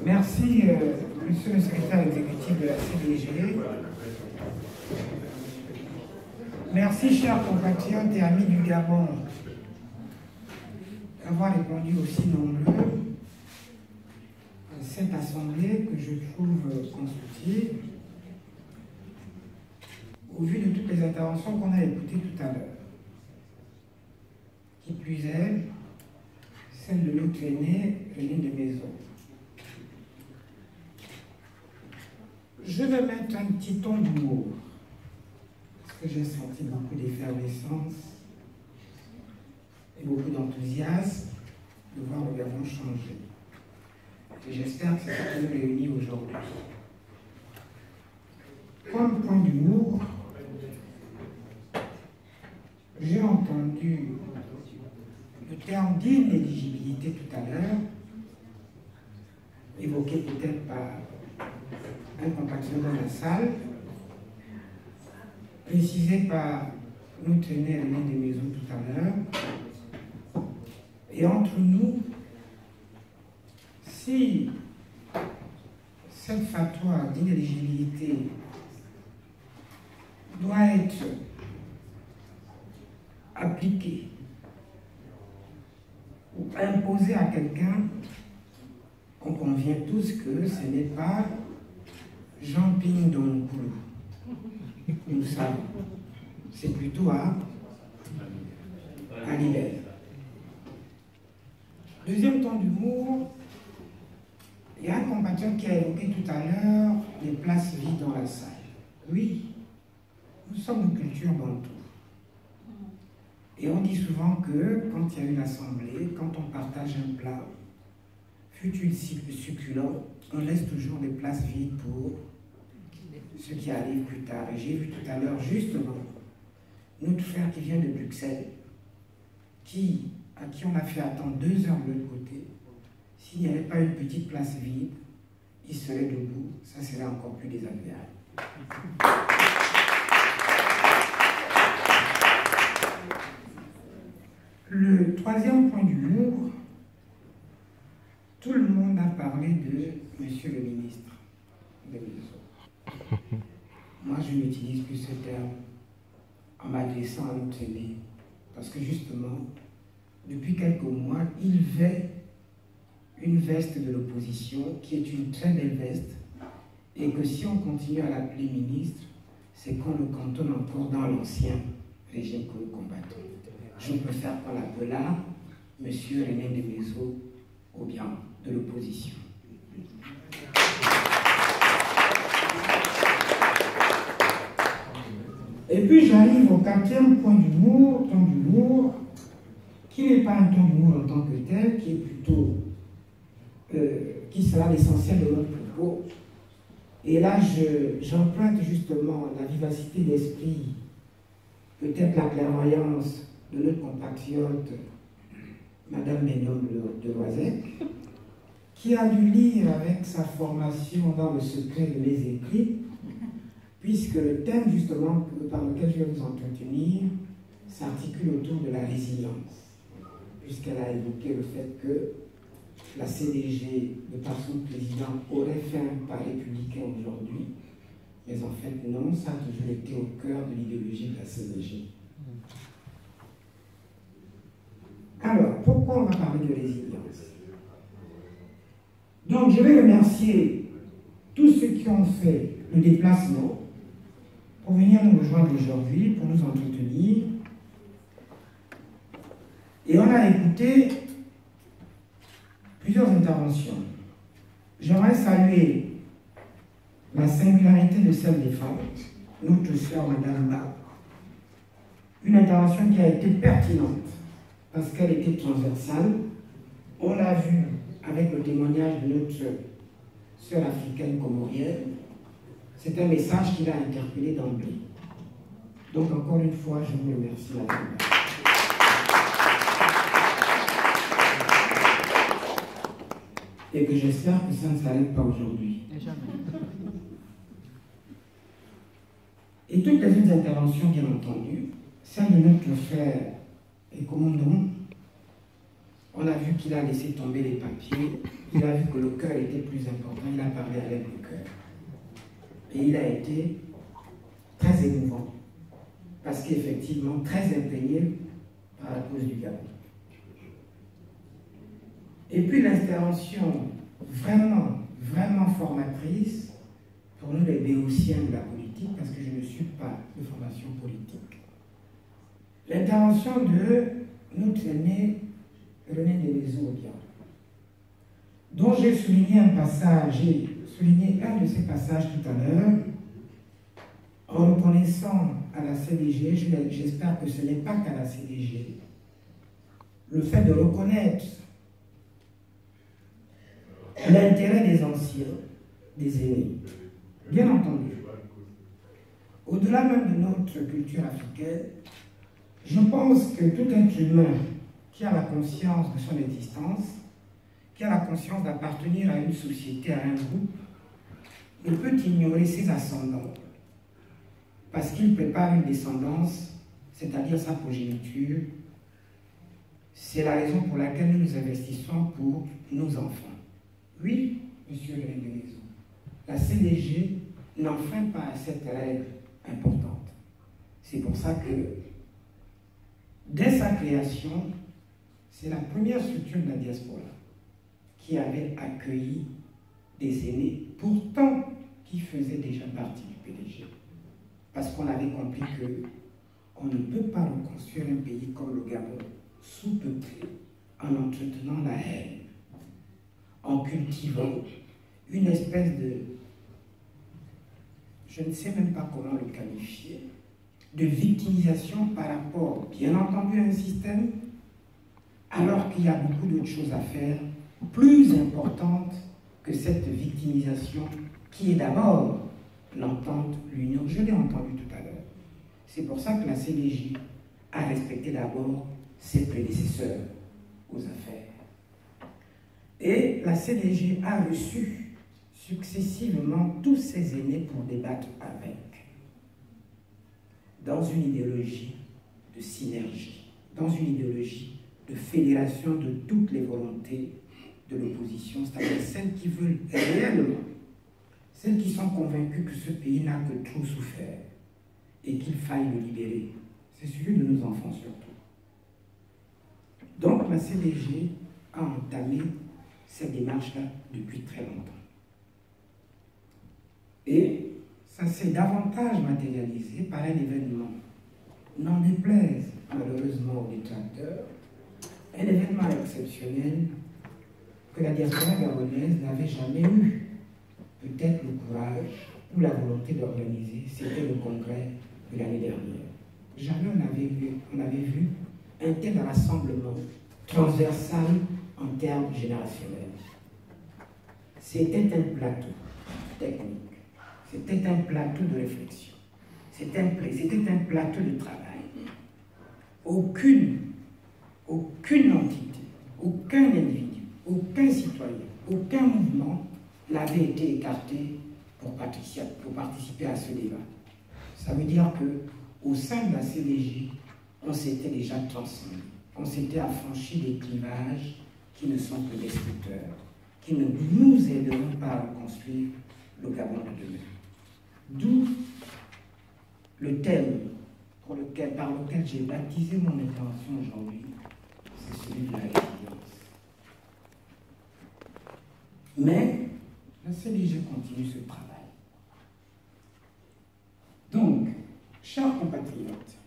Merci, monsieur le secrétaire exécutif de la CDG. Merci, chers compatriotes et amis du Gabon, d'avoir répondu aussi nombreux à cette assemblée que je trouve constructive, au vu de toutes les interventions qu'on a écoutées tout à l'heure. Qui plus est, celle de notre aîné, René de Maison. Je vais mettre un petit ton d'humour, parce que j'ai senti beaucoup d'effervescence et beaucoup d'enthousiasme de voir le Gabon changer. Et j'espère que c'est ce qui nous réunit aujourd'hui. Comme point d'humour, j'ai entendu le terme d'inéligibilité tout à l'heure, évoqué peut-être par un compatriote dans la salle, précisé par notre aîné René de Maison tout à l'heure. Et entre nous, si cette fatwa d'inéligibilité doit être appliquée ou imposée à quelqu'un, on convient tous que ce n'est pas Jean-Ping Doncoulou. Nous savons. C'est plutôt à Libelle. Deuxième temps d'humour, il y a un compatriote qui a évoqué tout à l'heure les places vides dans la salle. Oui, nous sommes une culture bantou. Et on dit souvent que quand il y a une assemblée, quand on partage un plat, fut-il succulent, on laisse toujours des places vides pour ceux qui arrivent plus tard. Et j'ai vu tout à l'heure justement notre frère qui vient de Bruxelles, à qui on a fait attendre 2 heures de l'autre côté. S'il n'y avait pas une petite place vide, il serait debout. Ça serait encore plus désagréable. Le troisième point d'humour, tout le monde a parlé de monsieur le ministre de Maison. Moi, je n'utilise plus ce terme en m'adressant à notre aîné, parce que justement, depuis quelques mois, il vêt une veste de l'opposition qui est une très belle veste, et que si on continue à l'appeler ministre, c'est qu'on le cantonne encore dans l'ancien régime que nous combattons. Je préfère qu'on l'appelle là monsieur René de Maison, ou bien de l'opposition. Et puis j'arrive au 4e point d'humour, ton d'humour, qui n'est pas un ton d'humour en tant que tel, qui est plutôt, qui sera l'essentiel de notre propos. Et là, j'emprunte justement la vivacité d'esprit, peut-être la clairvoyance de notre compatriote, Madame Ménome de Loisec, qui a dû lire avec sa formation dans le secret de mes écrits, puisque le thème justement par lequel je vais vous entretenir s'articule autour de la résilience, puisqu'elle a évoqué le fait que la CDG, de par son président, aurait fait un pas républicain aujourd'hui, mais en fait non, ça a toujours été au cœur de l'idéologie de la CDG. Alors, pourquoi on va parler de résilience? Donc, je vais remercier tous ceux qui ont fait le déplacement pour venir nous rejoindre aujourd'hui, pour nous entretenir. Et on a écouté plusieurs interventions. J'aimerais saluer la singularité de celle des femmes, notre sœur Madame Ba. Une intervention qui a été pertinente, parce qu'elle était transversale. On l'a vu avec le témoignage de notre sœur africaine comorienne. C'est un message qui l'a interpellé d'emblée. Donc encore une fois, je vous remercie, madame. Et que j'espère que ça ne s'arrête pas aujourd'hui. Et toutes les autres interventions, bien entendu, celle de notre frère et commandant, on a vu qu'il a laissé tomber les papiers il a vu que le cœur était plus important, il a parlé avec le cœur. Et il a été très émouvant, parce qu'effectivement, très imprégné par la cause du Gabon. Et puis l'intervention vraiment, vraiment formatrice pour nous les béotiens de la politique, parce que je ne suis pas de formation politique. L'intervention de notre aîné René Ndémézo, dont j'ai souligné un passage, j'ai souligné un de ces passages tout à l'heure, en reconnaissant à la CDG, j'espère que ce n'est pas qu'à la CDG, le fait de reconnaître l'intérêt des anciens, des aînés. Bien entendu, au-delà même de notre culture africaine, je pense que tout être humain qui a la conscience de son existence, qui a la conscience d'appartenir à une société, à un groupe, ne peut ignorer ses ascendants, parce qu'il prépare une descendance, c'est-à-dire sa progéniture. C'est la raison pour laquelle nous investissons pour nos enfants. Oui, monsieur le Ndémézo, la CDG n'enfreint pas à cette règle importante. C'est pour ça que, dès sa création, c'est la première structure de la diaspora qui avait accueilli des aînés, pourtant qui faisaient déjà partie du PDG. Parce qu'on avait compris qu'on ne peut pas reconstruire un pays comme le Gabon, sous-peuplé, en entretenant la haine, en cultivant une espèce de, je ne sais même pas comment le qualifier, de victimisation par rapport, bien entendu, à un système, alors qu'il y a beaucoup d'autres choses à faire, plus importantes que cette victimisation, qui est d'abord l'entente, l'union. Je l'ai entendu tout à l'heure. C'est pour ça que la CDJ a respecté d'abord ses prédécesseurs aux affaires. Et la CDJ a reçu successivement tous ses aînés pour débattre avec, dans une idéologie de synergie, dans une idéologie de fédération de toutes les volontés de l'opposition, c'est-à-dire celles qui veulent réellement, celles qui sont convaincues que ce pays n'a que trop souffert et qu'il faille le libérer. C'est celui de nos enfants surtout. Donc la CDG a entamé cette démarche-là depuis très longtemps. Et ça s'est davantage matérialisé par un événement, n'en déplaise malheureusement aux détracteurs, un événement exceptionnel que la diaspora gabonaise n'avait jamais eu. Peut-être le courage ou la volonté d'organiser, c'était le congrès de l'année dernière. Jamais on avait vu un tel rassemblement transversal en termes générationnels. C'était un plateau technique, c'était un plateau de réflexion, c'était un plateau de travail. Aucune entité, aucun individu, aucun citoyen, aucun mouvement n'avait été écarté pour participer à ce débat. Ça veut dire qu'au sein de la CDJ, on s'était déjà transcendé, on s'était affranchi des clivages qui ne sont que destructeurs, qui ne nous aideront pas à reconstruire le Gabon de demain. D'où le thème par lequel j'ai baptisé mon intervention aujourd'hui, c'est celui de la résilience. Mais la CDG continue ce travail. Donc, chers compatriotes,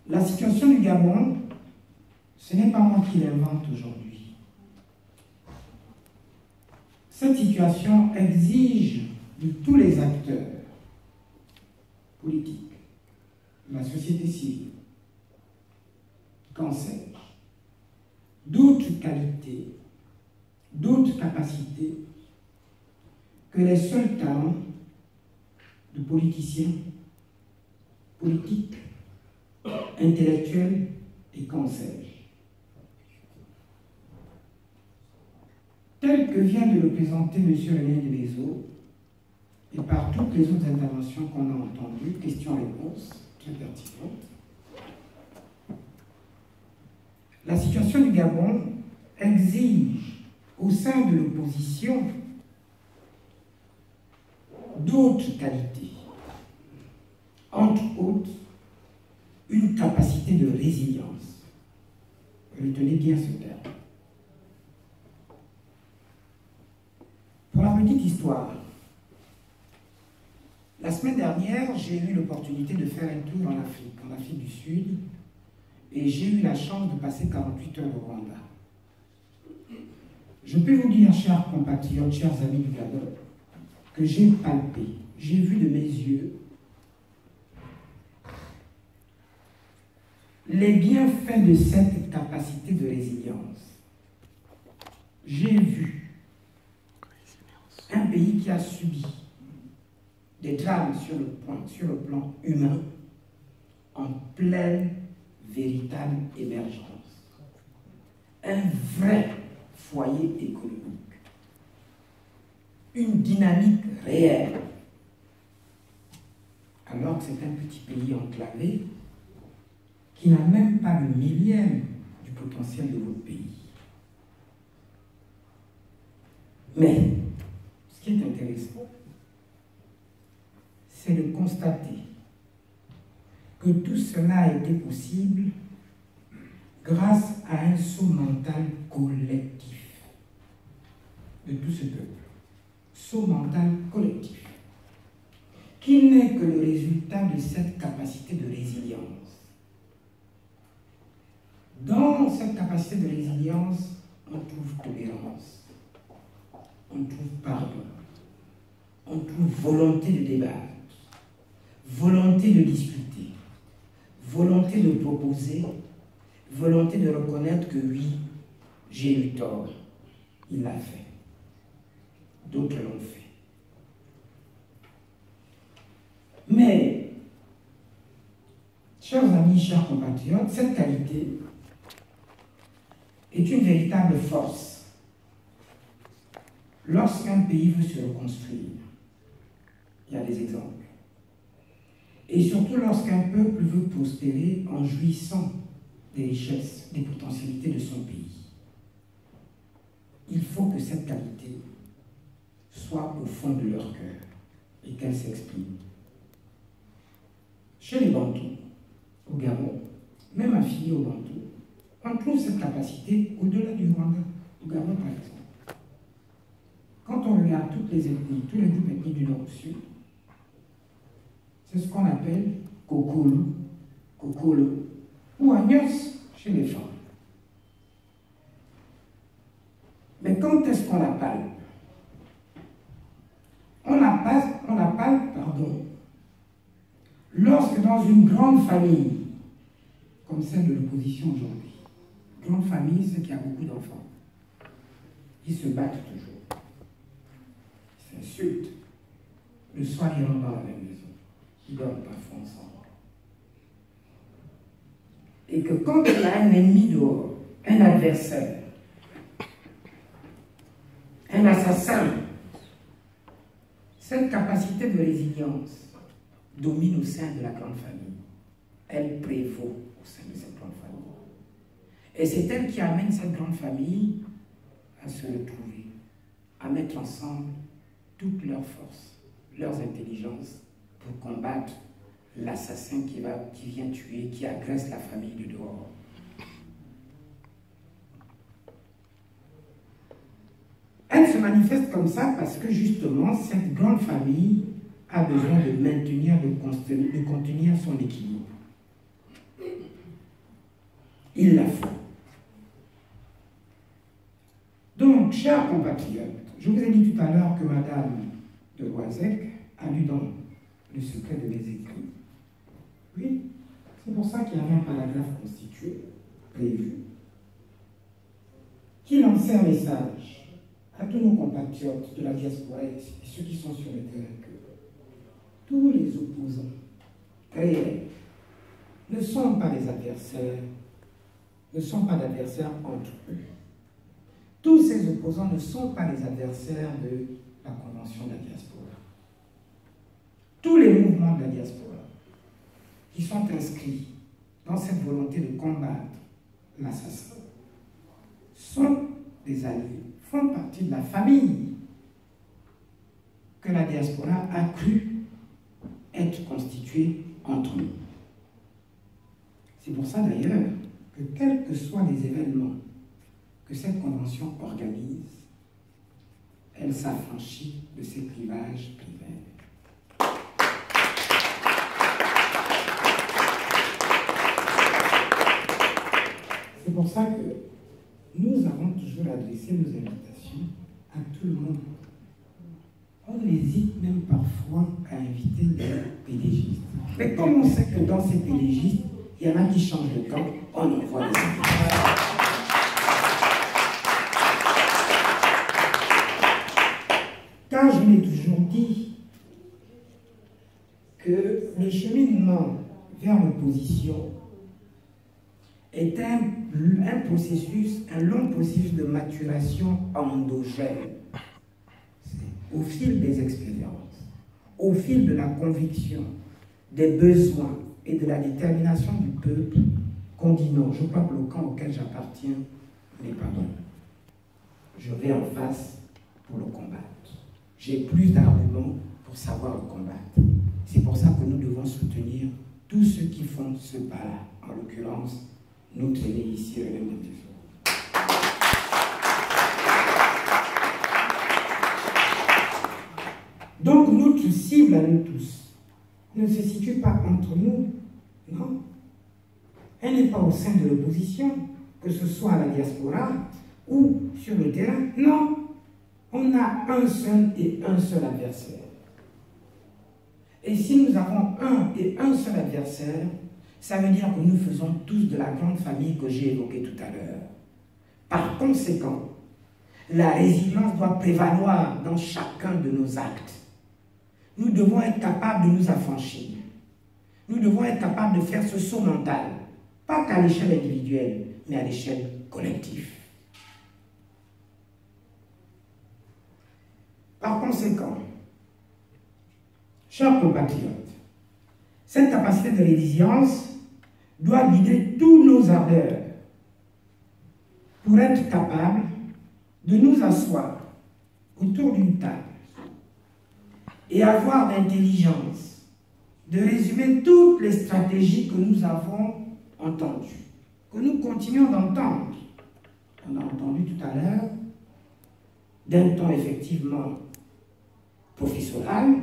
la situation du Gabon, ce n'est pas moi qui l'invente aujourd'hui. Cette situation exige de tous les acteurs politiques, de la société civile, qu'en sais-je, d'autres qualités, d'autres capacités que les seuls talents de politiciens, politiques, intellectuels et qu'en sais-je. Tel que vient de le présenter M. René Ndémézo, et par toutes les autres interventions qu'on a entendues, questions-réponses très pertinentes, la situation du Gabon exige au sein de l'opposition d'autres qualités, entre autres une capacité de résilience. Retenez bien ce terme. Pour la petite histoire, la semaine dernière, j'ai eu l'opportunité de faire un tour en Afrique du Sud, et j'ai eu la chance de passer 48 heures au Rwanda. Je peux vous dire, chers compatriotes, chers amis du Gabon, que j'ai palpé, j'ai vu de mes yeux les bienfaits de cette capacité de résilience. J'ai vu un pays qui a subi des drames sur le plan humain en pleine véritable émergence. Un vrai foyer économique. Une dynamique réelle. Alors que c'est un petit pays enclavé qui n'a même pas le millième du potentiel de votre pays. Mais, ce qui est intéressant, c'est de constater que tout cela a été possible grâce à un saut mental collectif de tout ce peuple. Saut mental collectif, qui n'est que le résultat de cette capacité de résilience. Dans cette capacité de résilience, on trouve tolérance, on trouve pardon, on trouve volonté de débattre, volonté de discuter, volonté de proposer, volonté de reconnaître que oui, j'ai eu tort, il l'a fait. D'autres l'ont fait. Mais, chers amis, chers compatriotes, cette qualité est une véritable force lorsqu'un pays veut se reconstruire. Il y a des exemples. Et surtout lorsqu'un peuple veut prospérer en jouissant des richesses, des potentialités de son pays. Il faut que cette qualité soit au fond de leur cœur et qu'elle s'exprime. Chez les Bantous, au Gabon, même affiliés au Bantous, on trouve cette capacité au-delà du Rwanda, au Gabon par exemple. Quand on regarde toutes les ethnies, tous les groupes ethniques du Nord au Sud, c'est ce qu'on appelle Kokolo, Kokolo, ou Agnos chez les femmes. Mais quand est-ce qu'on la palpe? On la palpe, lorsque dans une grande famille, comme celle de l'opposition aujourd'hui, grande famille, c'est qu'il y a beaucoup d'enfants, ils se battent toujours, ils s'insultent. Le soir, ils rentrent dans la même maison, ils dorment parfois ensemble. Et que quand il y a un ennemi dehors, un adversaire, un assassin, cette capacité de résilience domine au sein de la grande famille. Elle prévaut au sein de cette grande famille. Et c'est elle qui amène cette grande famille à se retrouver, à mettre ensemble toutes leurs forces, leurs intelligences pour combattre l'assassin qui vient tuer, qui agresse la famille de dehors. Elle se manifeste comme ça parce que justement, cette grande famille a besoin de maintenir, de contenir son équilibre. Il la faut. Donc, chers compatriotes, je vous ai dit tout à l'heure que Madame de Loisec a lu dans Le secret de mes écrits. Oui, c'est pour ça qu'il y avait un paragraphe constitué, prévu, qui lançait un message à tous nos compatriotes de la diaspora et ceux qui sont sur le terrain, que tous les opposants réels ne sont pas des adversaires, ne sont pas d'adversaires entre eux. Tous ces opposants ne sont pas des adversaires de la Convention de la diaspora. Tous les mouvements de la diaspora qui sont inscrits dans cette volonté de combattre l'assassin sont des alliés font partie de la famille que la diaspora a cru être constituée entre nous. C'est pour ça d'ailleurs que quels que soient les événements que cette convention organise, elle s'affranchit de ces clivages primaires. C'est pour ça que nous avons toujours adressé nos invitations à tout le monde. On hésite même parfois à inviter des pédégistes. Mais comme on sait que dans ces pédégistes, il y en a qui changent de camp, on envoie des invitations. Car je l'ai toujours dit que le cheminement vers l'opposition est un long processus de maturation endogène. Au fil des expériences, au fil de la conviction, des besoins et de la détermination du peuple, qu'on dit non, je crois que le camp auquel j'appartiens n'est pas bon. Je vais en face pour le combattre. J'ai plus d'arguments pour savoir le combattre. C'est pour ça que nous devons soutenir tous ceux qui font ce pas-là, en l'occurrence, notre aîné ici, René Montezuma. Donc notre cible à nous tous ne se situe pas entre nous, non. Elle n'est pas au sein de l'opposition, que ce soit à la diaspora ou sur le terrain, non. On a un seul adversaire. Et si nous avons un seul adversaire, ça veut dire que nous faisons tous de la grande famille que j'ai évoquée tout à l'heure. Par conséquent, la résilience doit prévaloir dans chacun de nos actes. Nous devons être capables de nous affranchir. Nous devons être capables de faire ce saut mental, pas qu'à l'échelle individuelle, mais à l'échelle collective. Par conséquent, chers compatriotes, cette capacité de résilience doit guider tous nos ardeurs pour être capables de nous asseoir autour d'une table et avoir l'intelligence de résumer toutes les stratégies que nous avons entendues, que nous continuons d'entendre. On a entendu tout à l'heure, d'un ton effectivement professoral,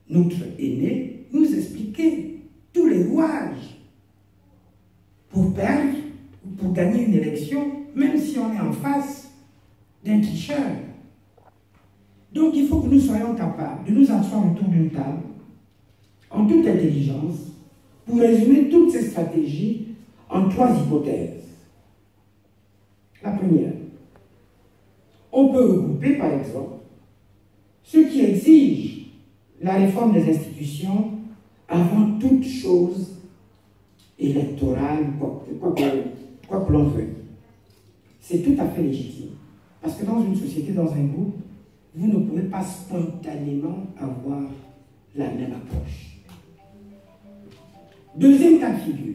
notre aîné nous expliquait tous les rouages pour perdre ou pour gagner une élection, même si on est en face d'un tricheur. Donc il faut que nous soyons capables de nous asseoir autour d'une table, en toute intelligence, pour résumer toutes ces stratégies en 3 hypothèses. La première, on peut regrouper par exemple ceux qui exigent la réforme des institutions avant toute chose électorale, quoi que l'on veuille. C'est tout à fait légitime. Parce que dans une société, dans un groupe, vous ne pouvez pas spontanément avoir la même approche. Deuxième cas de figure,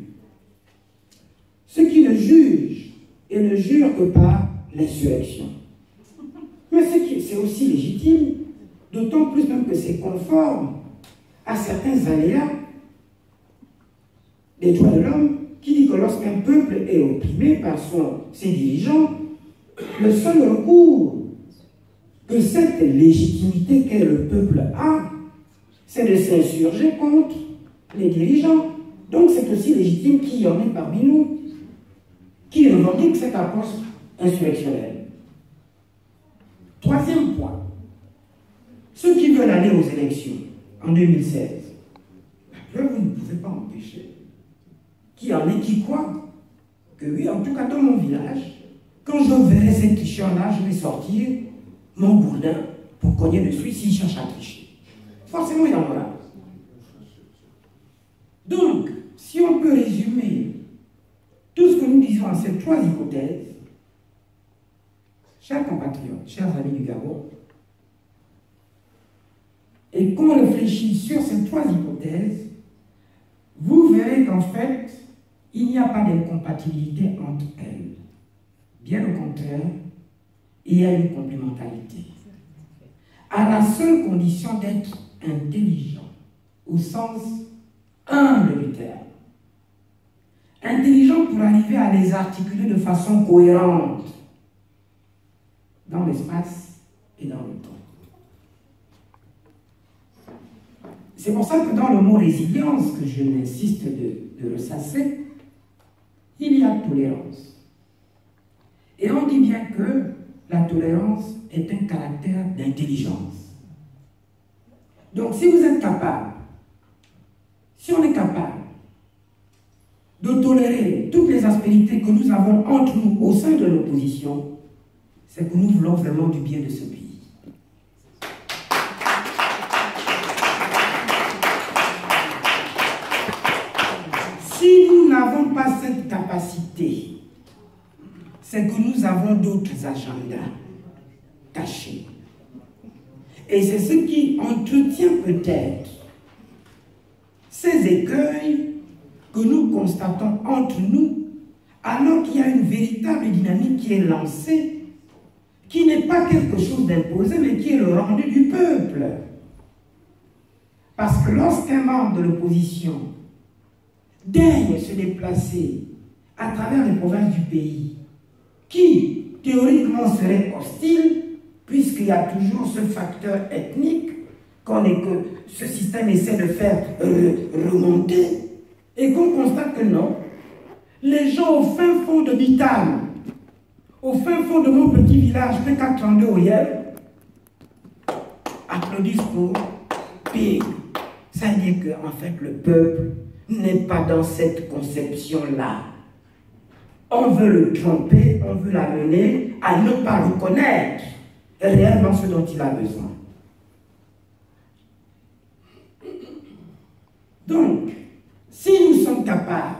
ceux qui ne jugent et ne jurent que par l'insurrection. Mais c'est aussi légitime, d'autant plus même que c'est conforme à certains aléas des droits de l'homme, qui dit que lorsqu'un peuple est opprimé par ses dirigeants, le seul recours que cette légitimité qu'est le peuple a, c'est de s'insurger contre les dirigeants. Donc c'est aussi légitime qu'il y en ait parmi nous qui revendiquent cette approche insurrectionnelle. Troisième point, ceux qui veulent aller aux élections en 2016, là vous ne pouvez pas empêcher qu'il y en ait qui croient que oui, en tout cas dans mon village, quand je verrai ces tricheurs-là, je vais sortir mon gourdin pour cogner dessus s'ils cherchent à tricher. Forcément, il y en aura. Donc, si on peut résumer tout ce que nous disons à ces 3 hypothèses, chers compatriotes, chers amis du Gabon, et qu'on réfléchit sur ces 3 hypothèses, vous verrez qu'en fait, il n'y a pas d'incompatibilité entre elles. Bien au contraire, il y a une complémentarité. À la seule condition d'être intelligent, au sens humble du terme. Intelligent pour arriver à les articuler de façon cohérente dans l'espace et dans le temps. C'est pour ça que dans le mot résilience, que je n'insiste de ressasser, il y a tolérance. Et on dit bien que la tolérance est un caractère d'intelligence. Donc si vous êtes capable, si on est capable de tolérer toutes les aspérités que nous avons entre nous au sein de l'opposition, c'est que nous voulons vraiment du bien de ce pays. Si nous n'avons pas cette capacité, c'est que nous avons d'autres agendas cachés. Et c'est ce qui entretient peut-être ces écueils que nous constatons entre nous, alors qu'il y a une véritable dynamique qui est lancée, qui n'est pas quelque chose d'imposé, mais qui est le rendu du peuple. Parce que lorsqu'un membre de l'opposition daigne se déplacer à travers les provinces du pays, qui théoriquement seraient hostiles, puisqu'il y a toujours ce facteur ethnique que ce système essaie de faire remonter, et qu'on constate que non, les gens au fin fond de Bitam, au fin fond de mon petit village P432 au Yel, applaudissent pour Pig. Ça veut dire qu'en fait le peuple n'est pas dans cette conception-là. On veut le tromper, on veut l'amener à ne pas reconnaître réellement ce dont il a besoin. Donc, si nous sommes capables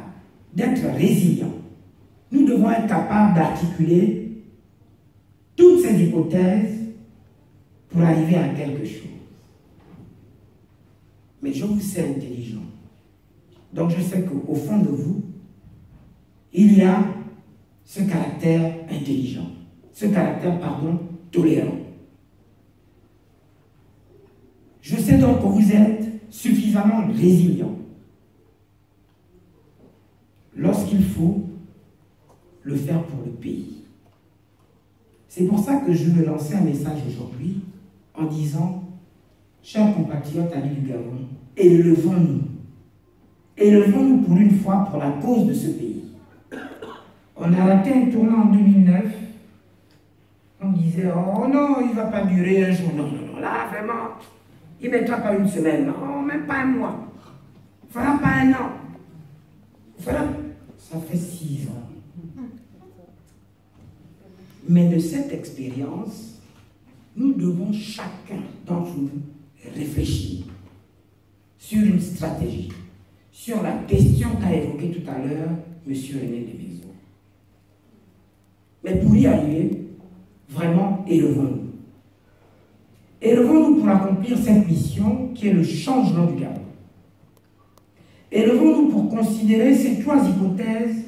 d'être résilients, nous devons être capables d'articuler toutes ces hypothèses pour arriver à quelque chose. Mais je vous sais intelligent. Donc je sais qu'au fond de vous, il y a ce caractère intelligent, ce caractère, tolérant. Je sais donc que vous êtes suffisamment résilient lorsqu'il faut le faire pour le pays. C'est pour ça que je veux lancer un message aujourd'hui en disant, chers compatriotes amis du Gabon, élevons-nous. Élevons-nous pour une fois pour la cause de ce pays. On a raté un tournant en 2009. On disait, oh non, il ne va pas durer un jour. Non, non, non, là, vraiment, il ne mettra pas une semaine. Non, même pas un mois. Il ne fera pas un an. Ça fait 6 ans. Mais de cette expérience, nous devons chacun d'entre nous réfléchir sur une stratégie, sur la question qu'a évoquée tout à l'heure M. René Desmaisons. Mais pour y arriver, vraiment, élevons-nous. Élevons-nous pour accomplir cette mission qui est le changement du Gabon. Élevons-nous pour considérer ces 3 hypothèses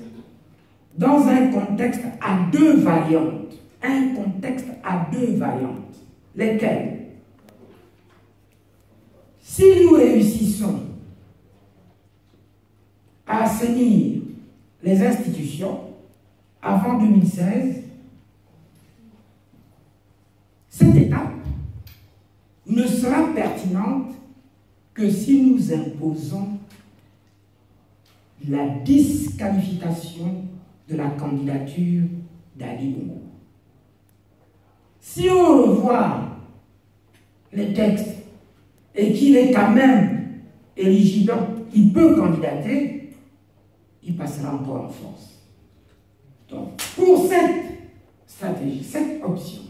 dans un contexte à 2 variantes. Un contexte à 2 variantes. Lesquelles? Si nous réussissons à assainir les institutions avant 2016, cette étape ne sera pertinente que si nous imposons la disqualification de la candidature d'Ali Bongo. Si on revoit les textes et qu'il est quand même éligible, il peut candidater, il passera encore en force. Donc, pour cette stratégie, cette option,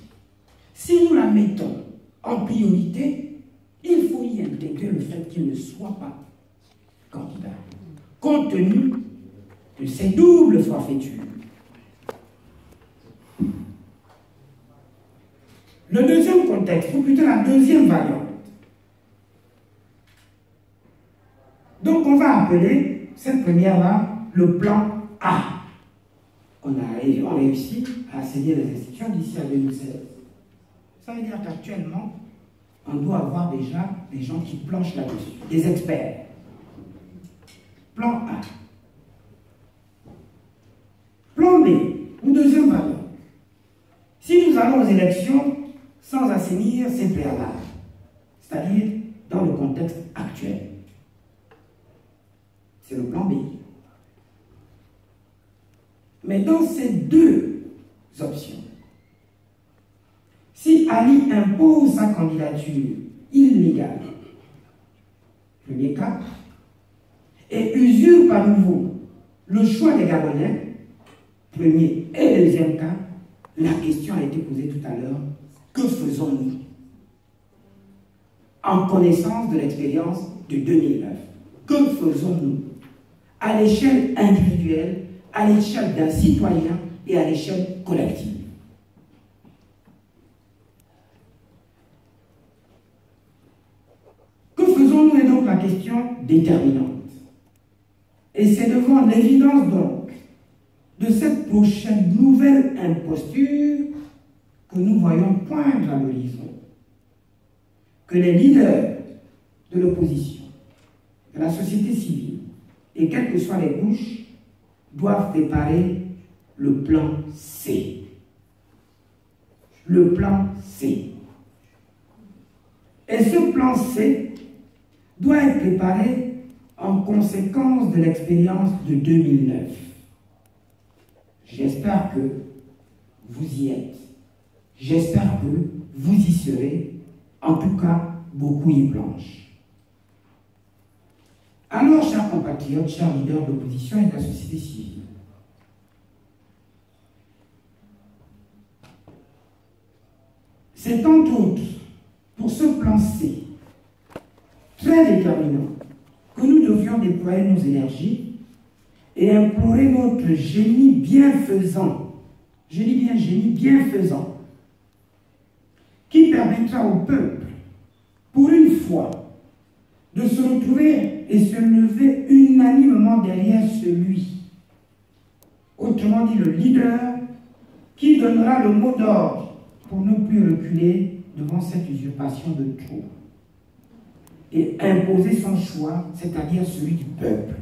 si nous la mettons en priorité, il faut y intégrer le fait qu'il ne soit pas candidat, compte tenu de ces doubles forfaitures. Le deuxième contexte, ou plutôt la deuxième variante. Donc on va appeler cette première-là le plan A. on a réussi à assainir les institutions d'ici à 2016. Ça veut dire qu'actuellement, on doit avoir déjà des gens qui planchent là-dessus, des experts. Plan A. Plan B, ou deuxième variante. Si nous allons aux élections sans assainir ces préalables, c'est-à-dire dans le contexte actuel, c'est le plan B. Mais dans ces deux options, si Ali impose sa candidature illégale, premier cas, et usurpe à nouveau le choix des Gabonais, premier et deuxième cas, la question a été posée tout à l'heure, que faisons-nous en connaissance de l'expérience de 2009? Que faisons-nous à l'échelle individuelle, à l'échelle d'un citoyen et à l'échelle collective? Que faisons-nous est donc la question déterminante. Et c'est devant l'évidence donc de cette prochaine nouvelle imposture que nous voyons poindre à l'horizon, que les leaders de l'opposition, de la société civile, et quelles que soient les couches, doivent préparer le plan C. Le plan C. Et ce plan C doit être préparé en conséquence de l'expérience de 2009. J'espère que vous y êtes. J'espère que vous y serez. En tout cas, beaucoup y planchent. Alors, chers compatriotes, chers leaders de l'opposition et de la société civile, c'est entre autres pour ce plan C, très déterminant, que nous devions déployer nos énergies et implorer notre génie bienfaisant, je dis bien génie bienfaisant, qui permettra au peuple, pour une fois, de se retrouver et se lever unanimement derrière celui, autrement dit le leader, qui donnera le mot d'ordre pour ne plus reculer devant cette usurpation de trop et imposer son choix, c'est-à-dire celui du peuple.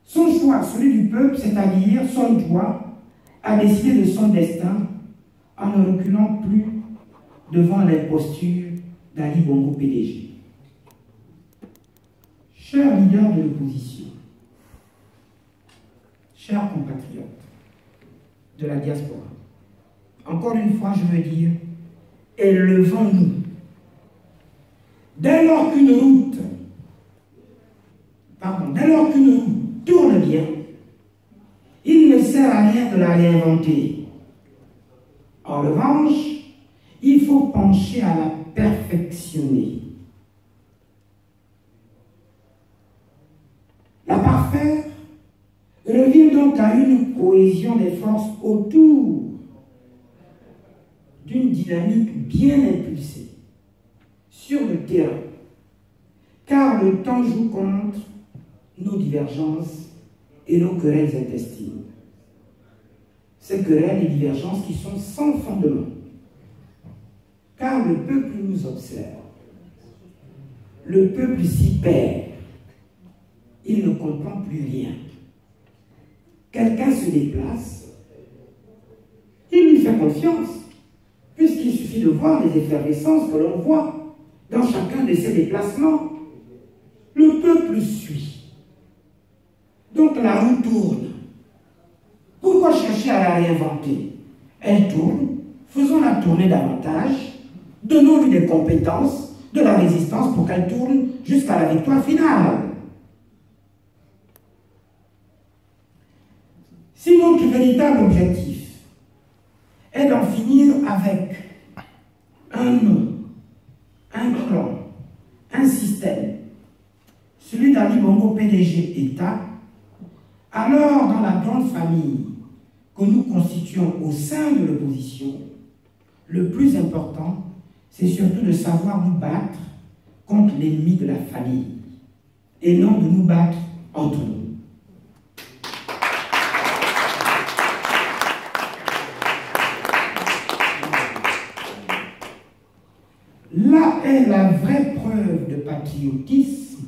Son choix, celui du peuple, c'est-à-dire son droit à décider de son destin en ne reculant plus devant l'imposture d'Ali Bongo PDG. Chers leaders de l'opposition, chers compatriotes de la diaspora, encore une fois, je veux dire, élevons-nous. Dès lors qu'une route tourne bien, il ne sert à rien de la réinventer. En revanche, il faut pencher à la perfectionner. La parfaire revient donc à une cohésion des forces autour d'une dynamique bien impulsée sur le terrain, car le temps joue contre nos divergences et nos querelles intestines. Ces querelles et divergences qui sont sans fondement, car le peuple nous observe, le peuple s'y perd, il ne comprend plus rien. Quelqu'un se déplace, il lui fait confiance, puisqu'il suffit de voir les effervescences que l'on voit dans chacun de ces déplacements. Le peuple suit. Donc la roue tourne. Pourquoi chercher à la réinventer? Elle tourne, faisons-la tourner davantage, donnons-lui des compétences, de la résistance pour qu'elle tourne jusqu'à la victoire finale. Si notre véritable objectif est d'en finir avec un nom, un clan, un système, celui d'Ali Bongo PDG État, alors dans la grande famille que nous constituons au sein de l'opposition, le plus important, c'est surtout de savoir nous battre contre l'ennemi de la famille et non de nous battre entre nous. là est la vraie preuve de patriotisme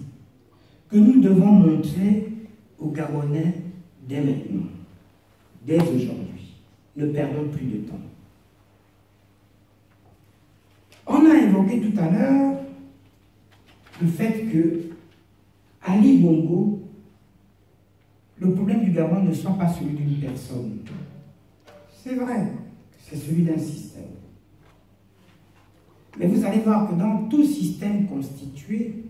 que nous devons montrer aux Gabonais dès maintenant, dès aujourd'hui. Ne perdons plus de temps. On a évoqué tout à l'heure le fait que Ali Bongo, le problème du Gabon ne soit pas celui d'une personne. C'est vrai, c'est celui d'un système. Mais vous allez voir que dans tout système constitué,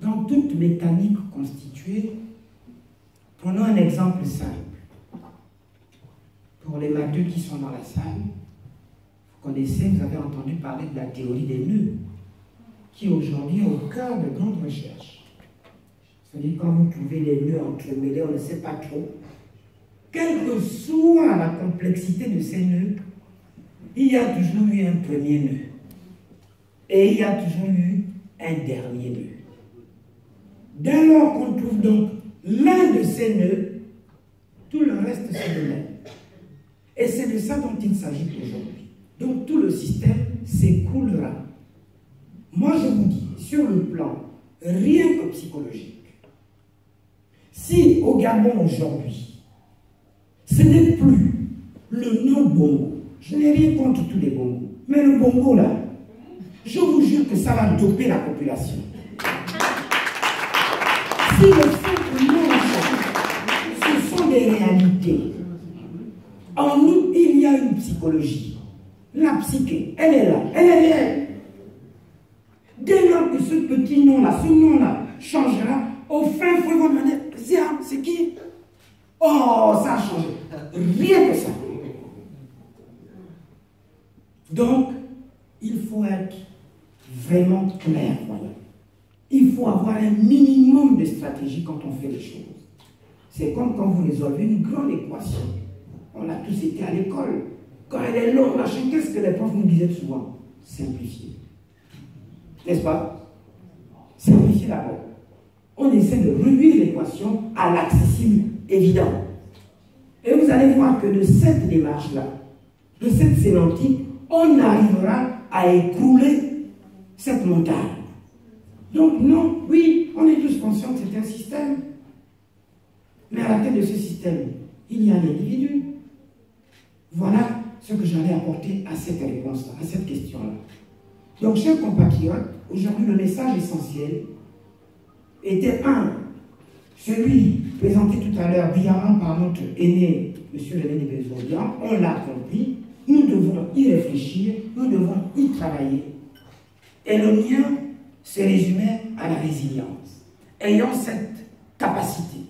dans toute mécanique constituée, prenons un exemple simple. Pour les matheux qui sont dans la salle, vous connaissez, vous avez entendu parler de la théorie des nœuds, qui aujourd'hui est au cœur de grandes recherches. C'est-à-dire quand vous trouvez les nœuds entremêlés, on ne sait pas trop. Quelle que soit la complexité de ces nœuds, il y a toujours eu un premier nœud. Et il y a toujours eu un dernier nœud. Dès lors qu'on trouve donc l'un de ces nœuds, tout le reste se démêle. Et c'est de ça dont il s'agit aujourd'hui. Donc tout le système s'écoulera. Moi je vous dis, sur le plan rien que psychologique, si au Gabon aujourd'hui, ce n'est plus le nom Bongo, je n'ai rien contre tous les Bongos, mais le Bongo là, je vous jure que ça va doper la population. Si le simple nom change, ce sont des réalités. En nous, il y a une psychologie. La psyché, elle est là, elle est réelle. Dès lors que ce petit nom-là, ce nom-là changera, au fin fond, ils vont demander, c'est qui? Oh, ça a changé. Rien que ça. Donc, il faut être vraiment clairvoyant. Il faut avoir un minimum de stratégie quand on fait les choses. C'est comme quand vous résolvez une grande équation. On a tous été à l'école. Quand elle est longue, machin, qu'est-ce que les profs nous disaient souvent? Simplifier. N'est-ce pas? Simplifier d'abord. On essaie de réduire l'équation à l'accessible évident. Et vous allez voir que de cette démarche-là, de cette sémantique, on arrivera à écrouler cette montagne. Donc non, oui, on est tous conscients que c'est un système. Mais à la tête de ce système, il y a un individu. Voilà ce que j'allais apporter à cette réponse-là, à cette question-là. Donc, chers compatriotes, aujourd'hui, le message essentiel était celui présenté tout à l'heure brillamment par notre aîné, M. René Bézodian. On l'a compris, nous devons y réfléchir, nous devons y travailler. Et le mien se résumait à la résilience. Ayant cette capacité